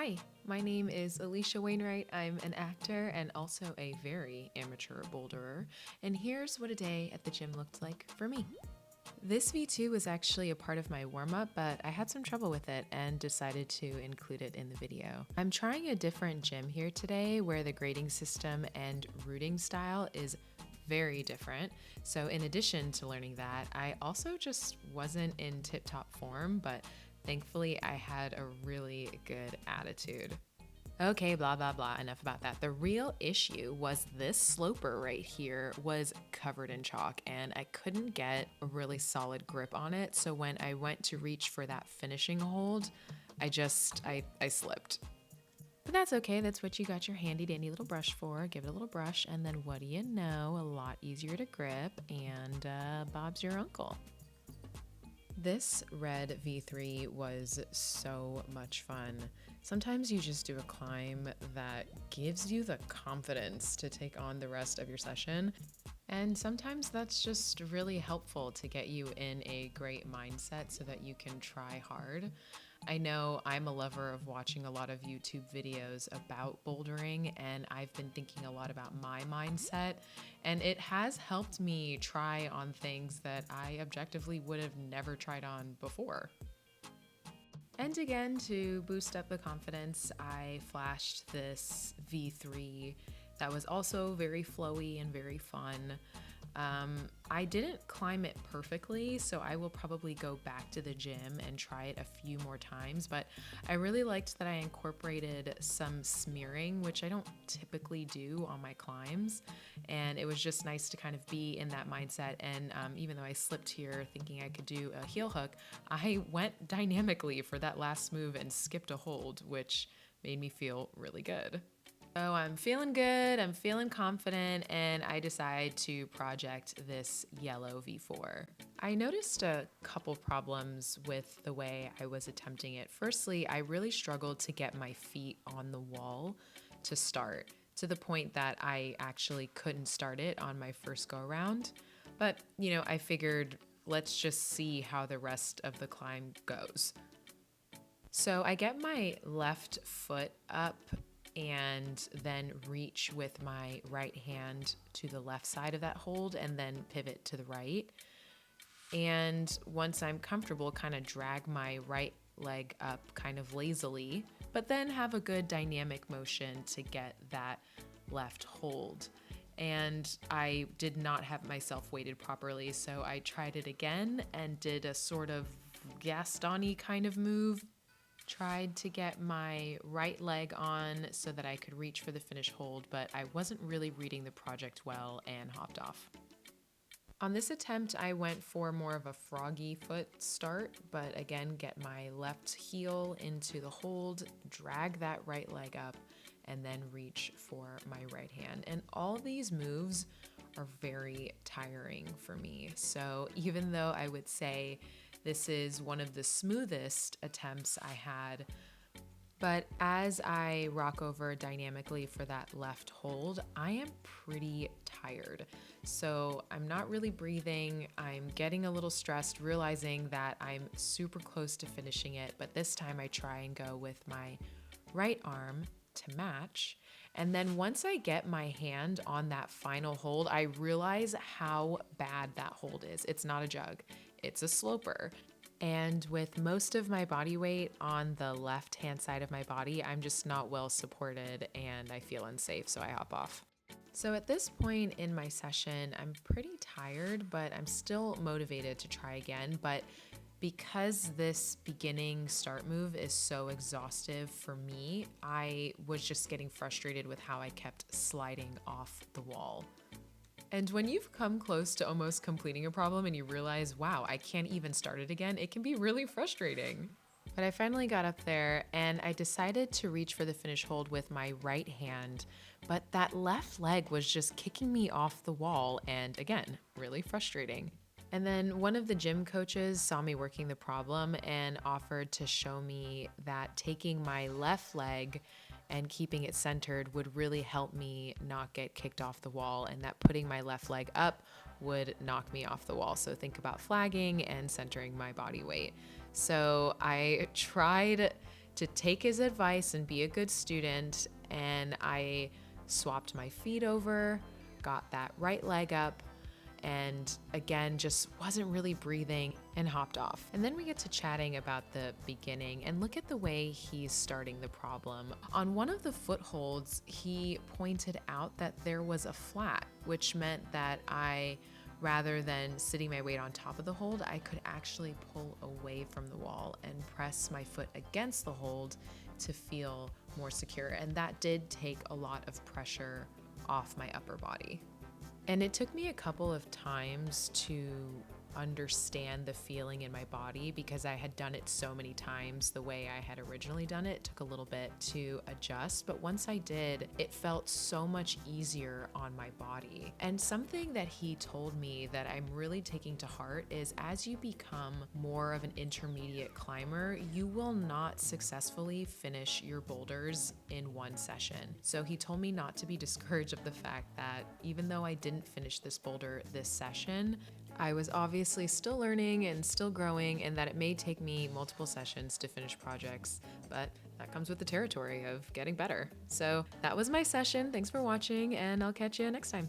Hi, my name is Alisha Wainwright. I'm an actor and also a very amateur boulderer, and here's what a day at the gym looked like for me. This V2 was actually a part of my warm-up, but I had some trouble with it and decided to include it in the video. I'm trying a different gym here today where the grading system and rooting style is very different. So in addition to learning that, I also just wasn't in tip-top form, but thankfully I had a really good attitude. Okay, blah, blah, blah, enough about that. The real issue was this sloper right here was covered in chalk and I couldn't get a really solid grip on it. So when I went to reach for that finishing hold, I slipped. But that's okay, that's what you got your handy dandy little brush for. Give it a little brush and then what do you know, a lot easier to grip and Bob's your uncle. This red V3 was so much fun. Sometimes you just do a climb that gives you the confidence to take on the rest of your session. And sometimes that's just really helpful to get you in a great mindset so that you can try hard. I know I'm a lover of watching a lot of YouTube videos about bouldering, and I've been thinking a lot about my mindset, and it has helped me try on things that I objectively would have never tried on before. And again, to boost up the confidence, I flashed this V3 that was also very flowy and very fun. I didn't climb it perfectly, so I will probably go back to the gym and try it a few more times, but I really liked that I incorporated some smearing, which I don't typically do on my climbs, and it was just nice to kind of be in that mindset, and even though I slipped here thinking I could do a heel hook, I went dynamically for that last move and skipped a hold, which made me feel really good. So I'm feeling good, I'm feeling confident, and I decide to project this yellow V4. I noticed a couple problems with the way I was attempting it. Firstly, I really struggled to get my feet on the wall to start, to the point that I actually couldn't start it on my first go around. But, I figured let's just see how the rest of the climb goes. So I get my left foot up and then reach with my right hand to the left side of that hold and then pivot to the right. And once I'm comfortable, kind of drag my right leg up kind of lazily, but then have a good dynamic motion to get that left hold. And I did not have myself weighted properly, so I tried it again and did a sort of Gaston-y kind of move. Tried to get my right leg on so that I could reach for the finish hold, but I wasn't really reading the project well and hopped off. On this attempt, I went for more of a froggy foot start, but again, get my left heel into the hold, drag that right leg up, and then reach for my right hand. And all these moves are very tiring for me. So even though I would say this is one of the smoothest attempts I had, but as I rock over dynamically for that left hold, I am pretty tired. So I'm not really breathing. I'm getting a little stressed, realizing that I'm super close to finishing it, but this time I try and go with my right arm to match. And then once I get my hand on that final hold, I realize how bad that hold is. It's not a jug, it's a sloper. And with most of my body weight on the left-hand side of my body, I'm just not well supported and I feel unsafe, so I hop off. So at this point in my session, I'm pretty tired, but I'm still motivated to try again. But because this beginning start move is so exhaustive for me, I was just getting frustrated with how I kept sliding off the wall. And when you've come close to almost completing a problem and you realize, wow, I can't even start it again, it can be really frustrating. But I finally got up there and I decided to reach for the finish hold with my right hand, but that left leg was just kicking me off the wall and again, really frustrating. And then one of the gym coaches saw me working the problem and offered to show me that taking my left leg and keeping it centered would really help me not get kicked off the wall, and that putting my left leg up would knock me off the wall. So think about flagging and centering my body weight. So I tried to take his advice and be a good student, and I swapped my feet over, got that right leg up, and again, just wasn't really breathing and hopped off. And then we get to chatting about the beginning and look at the way he's starting the problem. On one of the footholds, he pointed out that there was a flat, which meant that rather than sitting my weight on top of the hold, I could actually pull away from the wall and press my foot against the hold to feel more secure. And that did take a lot of pressure off my upper body. And it took me a couple of times to understand the feeling in my body because I had done it so many times the way I had originally done it. It took a little bit to adjust, but once I did, it felt so much easier on my body. And something that he told me that I'm really taking to heart is as you become more of an intermediate climber, you will not successfully finish your boulders in one session. So he told me not to be discouraged of the fact that even though I didn't finish this boulder this session, I was obviously still learning and still growing, and that it may take me multiple sessions to finish projects, but that comes with the territory of getting better. So that was my session. Thanks for watching, and I'll catch you next time.